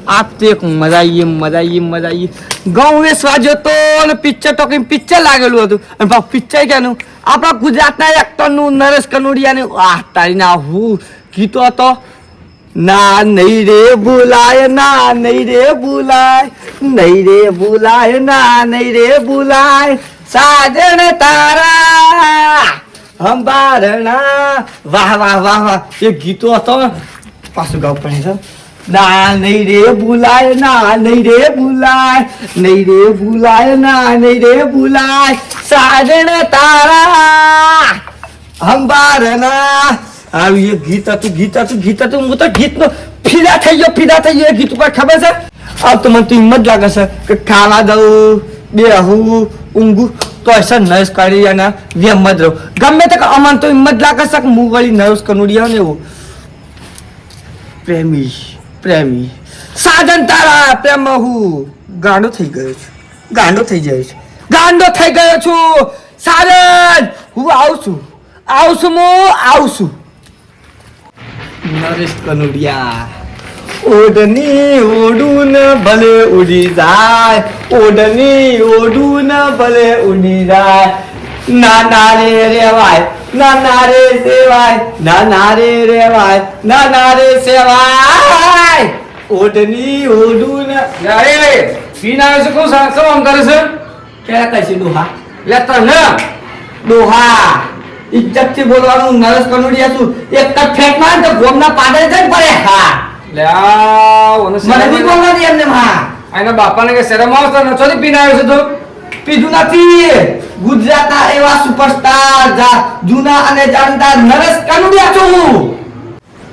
આ તો એક મજા આવી ગાઉં વેચવા જતો અને પિક્ચર ટોકીને પિક્ચર લાગેલું હતું અને ભાવ પિક્ચર ક્યાંનું આપણા ગુજરાતના એક્ટરનું નરેશ કનોડિયાનું તારી ના હું ગીતો હતો ના નહીં રે ભૂલાય ના નહીં રે ભૂલાય ના નહીં રે ભૂલાય સાજણ તારા હંબારણા વાહ વાહ વાહ વાહ એ ગીતો હતો પાછું ગાવું પડે છે ના નહીં રે ભૂલાય ના નહીં રે ભૂલાય ના નહીં રે ભૂલાય સાજણ તારા હંબારણા આવી એ ગીત હતું હું તો ગીતનો ફીદા થઈ ગયો એ ગીત ઉપર ખબર છે अब तो मन तो हिम्मत लागे છે કે ખાવા દઉં બેહું ઊંઘું તો ऐसा નર્સ કરી અને વેમ મત રહું ગમે તે અમન તો હિમ્મત લાગે છે કે હું વળી નર્સ કનુડિયા ને એવું પ્રેમી સાજન તારા પ્રેમ હું ગાંડો થઈ ગયો છું સાજન હું આવશું નરેશ કનુડિયા ઓઢની ઓઢું ને ભલે ઉડી જાય નાના રે રેવાય નાના રે સેવાય ઓઢની ઓઢું ને પીના છે કોણ આમ કરે છે ક્યાં કહે છે ડોહા ઇજ્જત થી બોલવાનું નરેશ કનોડિયા છું એક કટ ફેંક માર તો ગોમના પાડે જ પડે હા લે આ ઓને મને બી બોલવા દે એમને હા આના બાપાને કે શરમ આવતો ન ચોથી પીના આવ્યો છે તો પીધું નથી ગુજરાતના એવા સુપરસ્ટાર જૂના અને જાણીતા નરેશ કનોડિયા છું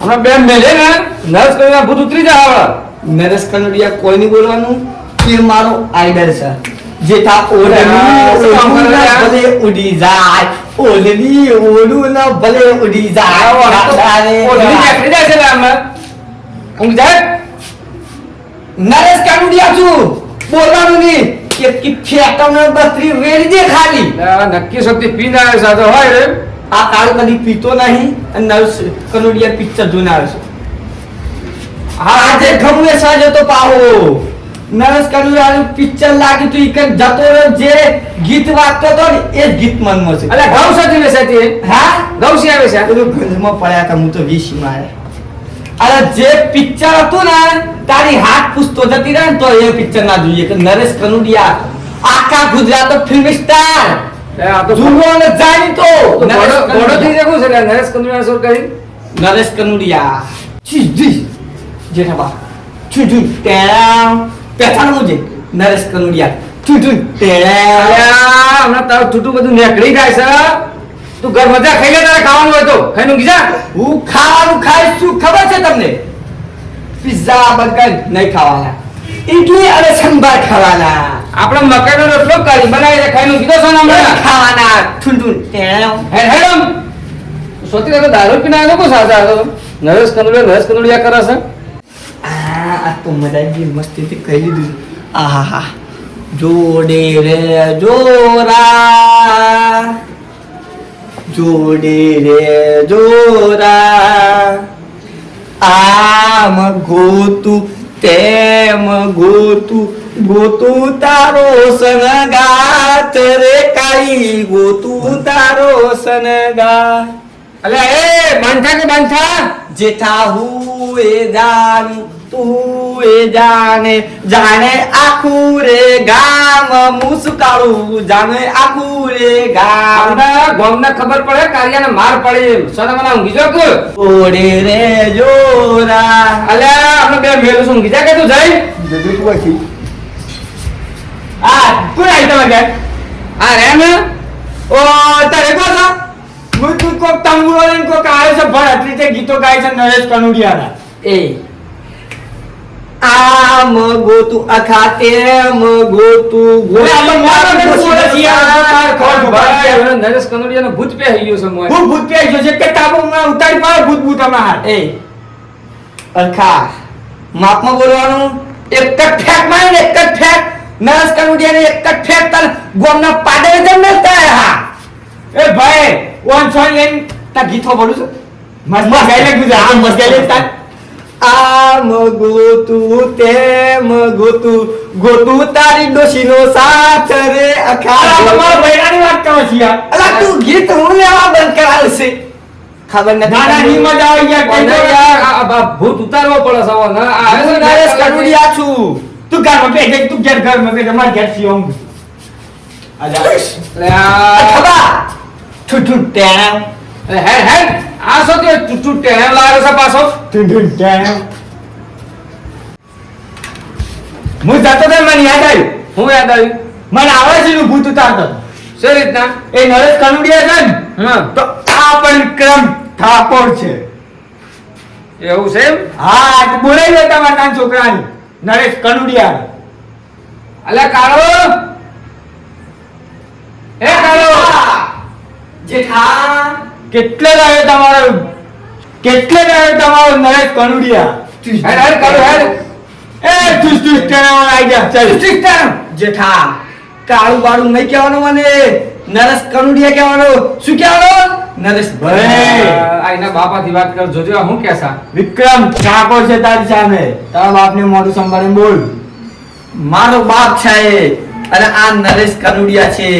હમણાં બેન મેલે ને નર્સ કરીને ભૂત ઉતરી જાય નરેશ કનોડિયા કોઈ નહીં બોલવાનું એ મારો આઈડલ છે જેઠા ભલે ઉડી જાય ઓલની ઓલું ન ભલે ઉડી જાય ઓલની નીકળી જાય છે આમ ઊંઘ જાય નરેશ કનોડિયા છું બોલવાનું નહીં કે ફેટમને બત્રી વેરી દે ખાલી નક્કી શક્તિ પીને આવે છે તો હોય રે આ કાળ કદી પીતો નહીં અને નરેશ કનોડિયા પિક્ચર જોઈને આવે છે આજે ગમે સાજો તો પાહો નરેશ કનોડિયાનું પિક્ચર લાગ્યું તો ઈકન જતો રહ્યો જે ગીત વાગતો હતો ને એ જ ગીત મનમાં છે અલે ગૌ સાથી વેસાતી હા ગૌસી આવે છે બધું ગંધમાં પડ્યા હતા હું તો વીસી મારે અરે જે પિક્ચર હતું ને તારી હાથ પૂછતો જતી રહે ને તો એ પિક્ચર ના જોઈએ કે નરેશ કનોડિયા આખા ગુજરાતનો ફિલ્મ સ્ટાર આ તો જૂનો અને જાણીતો ઘોડો થઈ જકો છે નરેશ કનોડિયા શોર કરી નરેશ કનોડિયા ચીજી જેઠાબા ચૂચુ ટેમ પેછાણ મુજે નરેશ કનોડિયા ચૂચુ ટેમ હમણાં તારું છૂટું બધું નીકળી જાય છે તું ઘર મજા ખાઈ લે તારે ખાવાનું હોય તો ખાઈનું ગીજા હું ખાવાનું ખાઈશ શું ખબર છે તમને પિઝા બર્ગર નહીં ખાવાના ઇડલી અને સંભાર ખાવાના આપણે મકાઈનો રોટલો કરી બનાવી દે ખાઈનું કીધો છો ને હમણાં ખાવાના ઠુંઠું ટેમ હેડમ સોતી તો દારૂ પીને આવ્યો કો સાચા હતો નરેશ કનોડિયા કરે છે આ તો મજાજી મસ્તીથી કહી દીધું આહા જોડે રે જોરા આમ ગોતું તેમ ગોતું તારો સનગાત રે કાઈ ગોતું તારો સનગાત અલે એ બાંધા કે બાંધા જેઠા હું એ જાણું તું એ જાણે આખું રે ગામ મુસ્કાળું જાણે આખું રે ગામ ગોમને ખબર પડે કારિયાને માર પડે એમ સોના મને ઊંઘી જો કે ઓડે રે જોરા અલે આપણે બે મેલું છું ઊંઘી જા કે તું જઈ જલ્દી તું આખી આ કોણ આવી તમે કે આ રેમ ઓ તારે કોણ તું કોક તંબુરો લઈને કોક આવ્યો છે ભર આટલી તે ગીતો ગાય છે નરેશ કનોડિયાના એ આમ ગોતું અખા તેમ ગોતું નરેશ કનોડિયાનો ભૂત પે આવી ગયો છે મોય હું ભૂત પે આવી ગયો છે કે તાબુમાં ઉતારી પાડો ભૂત અમાર એ અખા માપમાં બોલવાનું એક જ ફેક મારે એક જ ફેક નરેશ કનોડિયાને એક જ ફેક તને ગોમના પાડે જ મળતા હા એ ભાઈ ઓન સોન લઈને તા ગીતો બોલું છું મસ્ત ગાઈ લાગ્યું છે આ મસ્ત ગાઈ લે તા આમ ગોતું તેમ ગોતું તારી ડોશીનો સાથ રે અખા તમારા બૈરાની વાત કરો છો યાર. અલા તું ગીત હું લેવા બંધ કરાવશે ખબર નથી ના, ના, ની મજા આવી યાર. પણ કઈ યાર, યાર ભૂત ઉતારવો પડે સવાલ ના આ હું નરેશ કનુડિયા છું તું ઘરમાં બેઠ તું ઘરમાં બેઠ અમાર ઘેર થી ઊંઘ. અલે આ ખબર ઠુઠુ ટેમ હે હે આ શું તે તું ટેમ લાગે છે પાછો ઠુઠુ ટેમ હું જાતો તો મને યાદ આવ્યું હું યાદ આવ્યું મને આવે છે નું ભૂત ઉતારતો શું રીતના એ નરેશ કનુડિયા છે ને હા તો આ પણ વિક્રમ ઠાકોર છે એવું છે એમ હા તો બોલાવી દે તમારા નાના છોકરાની નરેશ કનુડિયા અલે કાળો હે કાળો જેઠા કેટલે રહ્યો તમારો નરેશ કનુડિયા હેડ હેડ કાળો હેડ એ તુસ ટેણો આઈ જા ચાલ ઠીક ટાઈમ જેઠા કાળું બાળું નહીં કહેવાનું મને નરેશ કનુડિયા કહેવાનું શું કહેવાનું નરેશ ભાઈ આઈના બાપાથી વાત કર જોજો આ હું કેસા વિક્રમ ઠાકોર છે તારી સામે તારા બાપને મોઢું સંભાળીને બોલ મારો બાપ છે એ અને આ નરેશ કનુડિયા છે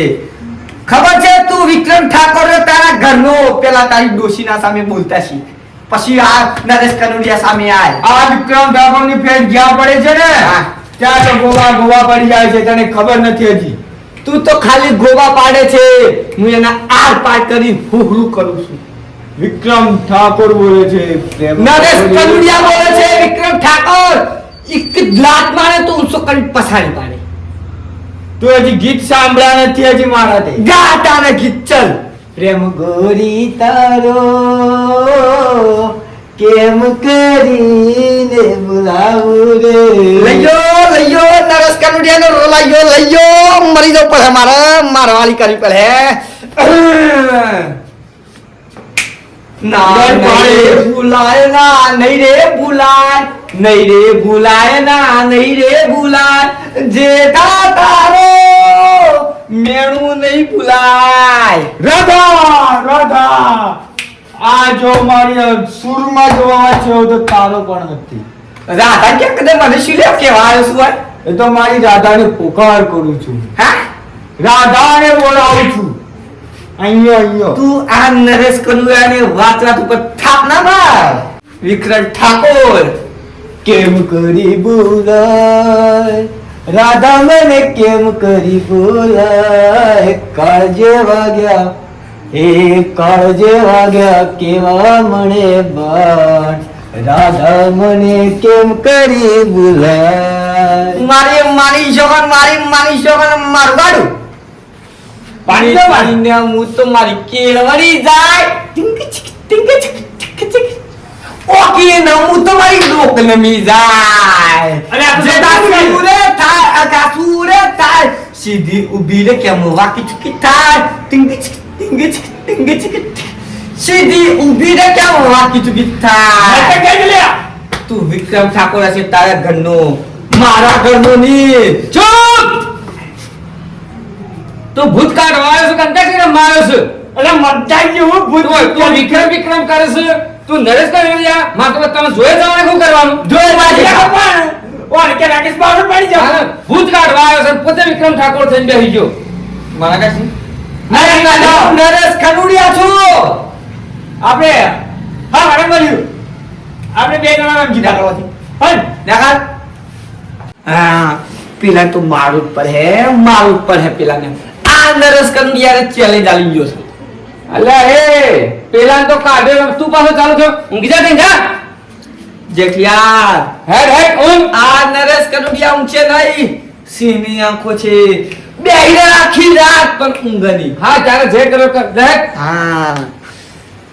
ખબર છે તું વિક્રમ ઠાકોર ને તારા ઘરનો પેલા તારી ડોશીના સામે બોલતા શીખ પછી આ નરેશ કનુડિયા સામે આય આ વિક્રમ ઠાકોર ની ફેર જ્યાં પડે છે ને ત્યાં તો ગોવા પડી જાય છે તને ખબર નથી હજી તું તો ખાલી ગોવા પાડે છે હું એના આર પાર કરી હુહરું કરું છું વિક્રમ ઠાકોર બોલે છે નરેશ કનુડિયા બોલે છે વિક્રમ ઠાકોર એક લાત મારે તો ઉસો કરી પસાડી પાડે તું હજી ગીત સાંભળ્યા નથી હજી મારા તે ગાતા ને ગીત ચલ પ્રેમ ગોરી તારો કેમ કરીને બોલાવું રે લઈયો નરેશ કનુડિયા નો રોલ લઈયો મરી જવું પડે મારે મારવાળી કરવી પડે ના નહીં રે ભૂલાય ના નહીં રે ભૂલાય જેઠા તારો મેણું નહીં ભૂલાય રાધા આ જો મારી સુરમાં જોવા છે તો તારો પણ નથી રાધા કે કદે મને શું લે કહેવાય શું હોય એ તો મારી રાધાને પોકાર કરું છું હા રાધાને બોલાવું છું અહીંયા તું આ નરેશ કનુડિયાને વાત ઉપર થાપ ના માર વિક્રમ ઠાકોર કેમ કરી બોલાય રાધા મને કેમ કરી બોલાય કાળજે વાગ્યા કેવા મને બાણ રાધા મને કેમ કરી બોલાય મારી શોખન મારું ગાડું પાણી ને હું તો મારી કેળવણી જાય ઓકે ને હું તો મારી લોક નમી જાય અરે આ તો કાસુરે થાય સીધી ઊભી રે કેમ વાકી ચુકી થાય સીધી ઊભી રે કેમ વાકી ચુકી થાય તું વિક્રમ ઠાકોર છે તારા ઘરનો મારા ઘરનો ની ચૂપ તો ભૂત કાઢવા આવ્યો છે કંટા કરીને માર્યો છે અરે મરતા જેવું ભૂત તું વિક્રમ કરે છે તું નરેશ કનુડિયા માં તો તમે જોઈ જવાને શું કરવાનું જોઈ બાજી પણ ઓર કે રાકેશ બાવર પડી જાવ ભૂત કાઢવા આવ્યો છે પોતે વિક્રમ ઠાકોર થઈને બેસી ગયો મારા કાશી નરેશ કનુડિયા છું આપણે હા મેડમ બોલ્યું આપણે બે જણા નામ કીધા કરવાથી હન દેખાડ હા પેલા તો મારું પર હે પેલા ને આ નરેશ કનુડિયા ને ચેલેન્જ આલી ગયો છે અલ્યા હે પેલા તો કાઢ્યો તું પાછો ચાલુ થયો ઊંઘી જા તઈ જા જેઠિયા હેડ ઊંઘ આ નરેશ કનુડિયા ઊંઘે નહીં સીમી આંખો છે બેહીને આખી રાત પણ ઊંઘ નહીં હા તારે જે કરો કર દેખ હા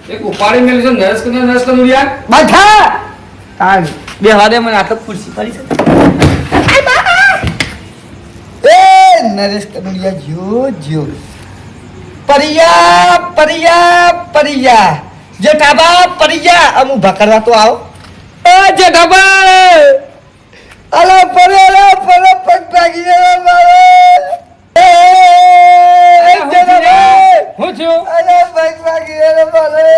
એક ઉપાડી મેલી છે નરેશ કનુડિયા બધા તાર બે હાડે મને આખો ખુરશી પડી છે એ નરેશ કનુડિયા જો પરિયા જેઠાબા પરિયા અમુ ભકરવા તો આવો એ જેઠાબા અલા પરે પગ ભાગી ગયો મારો એ જેઠાબા હું છું અલા પગ ભાગી ગયો મારો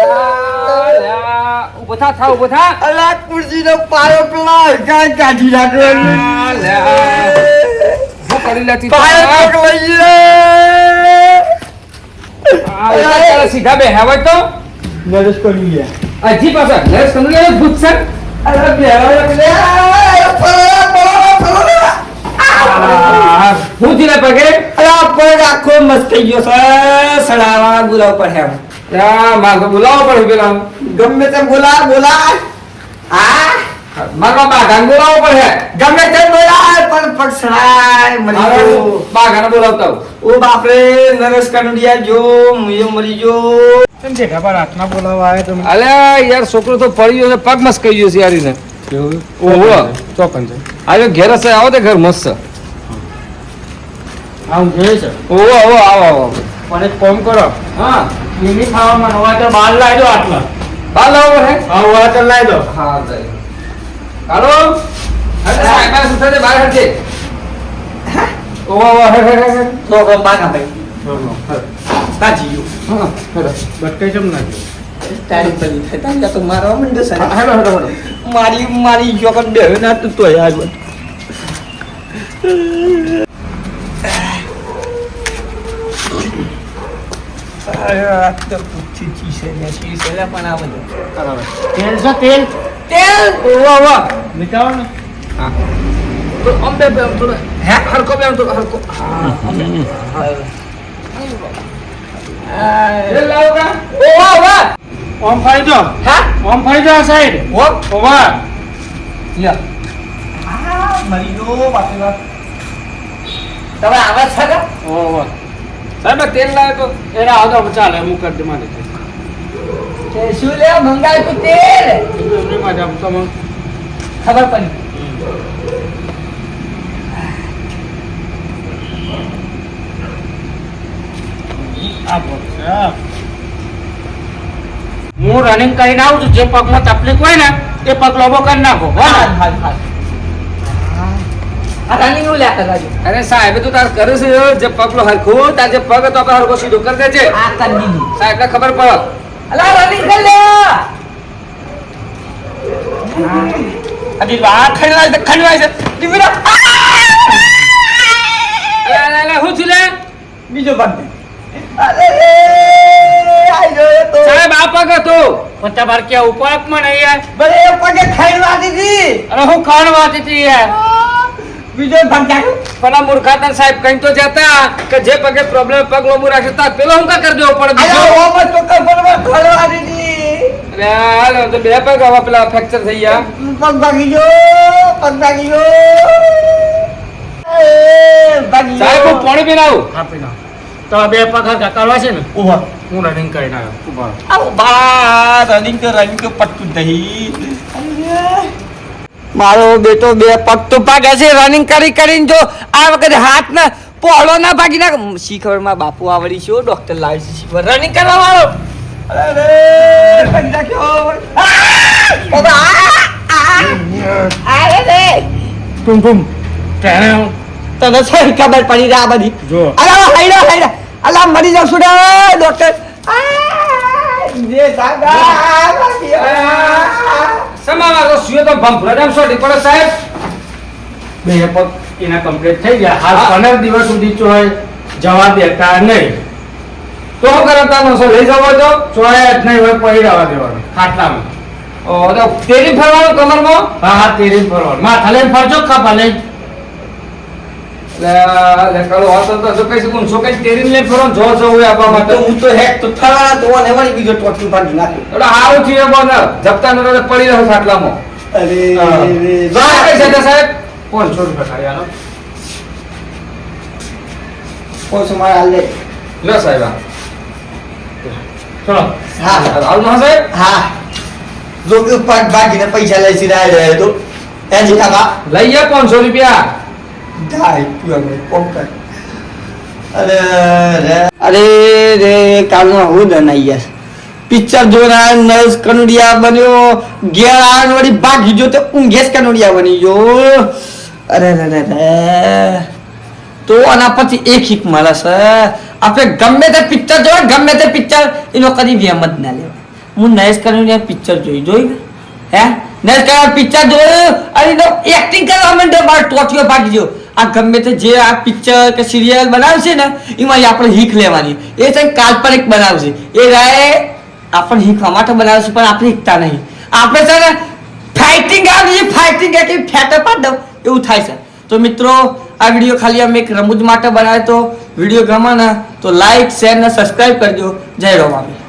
ઉભો થા થા ઉભો થા અલા ખુરશીનો પાયો પેલા કાંઈ કાઢી નાખ્યો લે શું કરી લેતી પાયો પકડાઈ ગયો. સીધા બે હવે તો નરેશ કરી ગયા. હજી પાછા નરેશ કંદુલિયા ભૂત છે અરે બેહવા લે હું જીને પગે અલા પગ આખો મસ્ત થઈ ગયો છે. સડાવા બોલાવ પર હે મારે તો બોલાવો પડે પેલા ગમે તેમ બોલા હા મારા બાગાને બોલાવો પડે ગમે તેમ બોલાય પણ પગ સડાય મરી ગયો. બાગાને બોલાવતા હું. ઓ બાપરે નરેશ કનોડિયા જો મુયો મરી ગયો. કેમ છે ખબર રાતના બોલાવવા આવ્યા તમે અલ્યા યાર છોકરો તો પડી ગયો છે પગ મસ્ત કહી ગયો છે યાર એને ઓહો ચોકન છે આજે ઘેર હશે આવો તે ઘર મસ્ત છે આવું જોઈએ છે ઓહો આવો આવો આવો પણ એક કોમ કરો હા એની ખાવામાં નવા તો બહાર લાવી દો આટલા બાર લાવો પડે હા હોય તો લાવી દો હા જાય હાલો અરે સાહેબ આ સુથારે બહાર હટજે ઓહો ઓહો હે તો બાકા ભાઈ કાજી ગયો. હા હેડો બટકાઈ કેમ નાખ્યો તારી પડી થાય તારી તો મારવા માંડ્યો છે. હેડો હેડો હેડો મારી જોકન બેહ્યો ના તું તોય આવ્યો. આ તો પૂછી ચીસે ને ચીસે લે પણ આ બધું તેલ છે તેલ તેલ ઓહો ઓહો નીકાળો ને હા તો આમ બે આમ થોડો હે હરકો બે આમ થોડો હરકો તેલ લાવો કા ઓવા ઓવા ઓમ ફાઈ દો હા ઓમ ફાઈ દો આ સાઈડ ઓ ઓવા યા આ મરી ગયો બાપરે બાપ. તમે આવાજ છે કે ઓવા સાહેબ તેલ લાવે તો એને આવતો ચાલે હું કરી દે મારે તે શું લે મંગાય તું તેલ એમની માટે આમ તમે ખબર પડી. આ બોલ છે હું રનિંગ કરીને આવું છું જે પગમાં તકલીફ હોય ને એ પગ લોબો કરી નાખો હો હાલ ને? હાલ હાલ આ રનિંગ નું લ્યા કરાજો. અરે સાહેબ તું તાર કરે છે જે પગલો હરખો તાર જે પગ હતો આપણે હરખો સીધો કરી દેજે આ કરી દીધું. સાહેબ ને ખબર પડે અલા રનિંગ કર લે અડી વા ખણવાય છે દીવરા અલે અલે હું છું લે બીજો ભાગ દે. અરે રે આઈ ગયો તો સાહેબ આ પગ હતો પણ તમારે ક્યાં ઉપાકમાં નહીં યાર બરે એ પગે ખણવા દીધી. અરે હું ખાણ વાતી હતી યાર બીજો ભાગ જાયો. પેલા મૂર્ખાતન સાહેબ કઈ તો જતા કે જે પગે પ્રોબ્લેમ પગ લોબુ રાખે તાર પેલો હું કા કરી દેવો પડે બીજો અરે ઓ મત તો કપડમાં ખણવા દીધી. અરે હાલ તો બે પગ હવે પેલા ફ્રેક્ચર થઈ ગયા પગ ભાગી ગયો પગ ભાગી ગયો એ ભાગી સાહેબ હું ગયો. પાણી પીને આવું આપી નાખો તો આ બે પગ હરખા કરવા છે ને ઉભા. હું રનિંગ કરીને આવ્યો ઉભા રહો. આવો બા રનિંગ તો પટતું નહીં. મારો બેટો બે પગ તો ભાગે છે રનિંગ કરી કરીને જો આ વખતે હાથ ના પોળો ના ભાગી નાખ શીખવરમાં બાપુ આવડી છે ડોક્ટર લાવી છે શીખવર રનિંગ કરવા વાળો અરે ભાગી નાખ્યો અરે રે ટુમ ટુમ તેને તને છે ખબર પડી રહ્યા બધી જો અલા હાઈડા અલા મરી જાવ સુડા ડોક્ટર જે સમાવા તો સુયો તો ભંભરા જામ સોટી પડે સાહેબ બે પગ એના કમ્પ્લીટ થઈ ગયા હાલ હા. 15 દિવસ સુધી ચોય જવા દેતા નહીં તો શું કરે તાનો સો લઈ જવો તો ચોય જ નહીં હોય પડી રહેવા દેવાનું ખાટલામાં ઓ તો તેરી ફરવાનું કમરમાં હા હા તેરી ફરવાનું માથા લઈને ફરજો ખાપા લઈને લે કાલો હતો તો જો કઈ શકું છો કઈ તેરી લઈને ફરવાનું જો જો હોય આપવા માટે હું તો હેક તો થવાના તો ને વળી બીજો ટોટલ ભાગી નાખ્યો એટલે હારું થયું બોલ જપતા નતો પડી રહ્યો ખાટલામાં અરે જા કઈ છે સાહેબ 500 રૂપિયા ખાલી આલો પોસો મારા હાલ લે લો સાહેબ ચલો હા હાલ ના સાહેબ હા જો કે પગ ભાગીને પૈસા લઈ સીધા રહ્યો તો એની કાકા લઈ ગયા 500 રૂપિયા જાય તું અમે કોમ કર અરે અરે રે કાલનો હું દનાઈ યાર પિક્ચર જોના નર્સ કનુડિયા બન્યો ઘેર આન વળી ભાગી જો તો ઊંઘેસ કનુડિયા બની ગયો અરે રે રે રે તો આના પછી એક હિક મળે છે આપણે ગમે તે પિક્ચર જોવે ગમે તે પિક્ચર એનો કદી વેમ જ ના લેવાય હું નરેશ કનુડિયા પિક્ચર જોઈ હે ને પિક્ચર જોયું અને એનો એક્ટિંગ કરવા માંડે મારો ટોટિયો ભાગી ગયો. આ ગમે તે જે આ પિક્ચર કે સિરિયલ બનાવશે ને એમાં આપણે હીખ લેવાની. એ છે કાલ્પનિક બનાવશે. એ રાય આપણને હીખવા માટે બનાવશે પણ આપણે હીખતા નહીં. આપણે છે ને ફાઇટિંગ આવી ફાઇટિંગ કે ફેટે પાડ દઉં એવું થાય છે. તો મિત્રો આ વિડીયો ખાલી અમે એક રમૂજ માટે બનાવ્યો. તો વિડીયો ગમે ને તો લાઈક શેર ને સબસ્ક્રાઈબ કરજો. જય રોમાબી.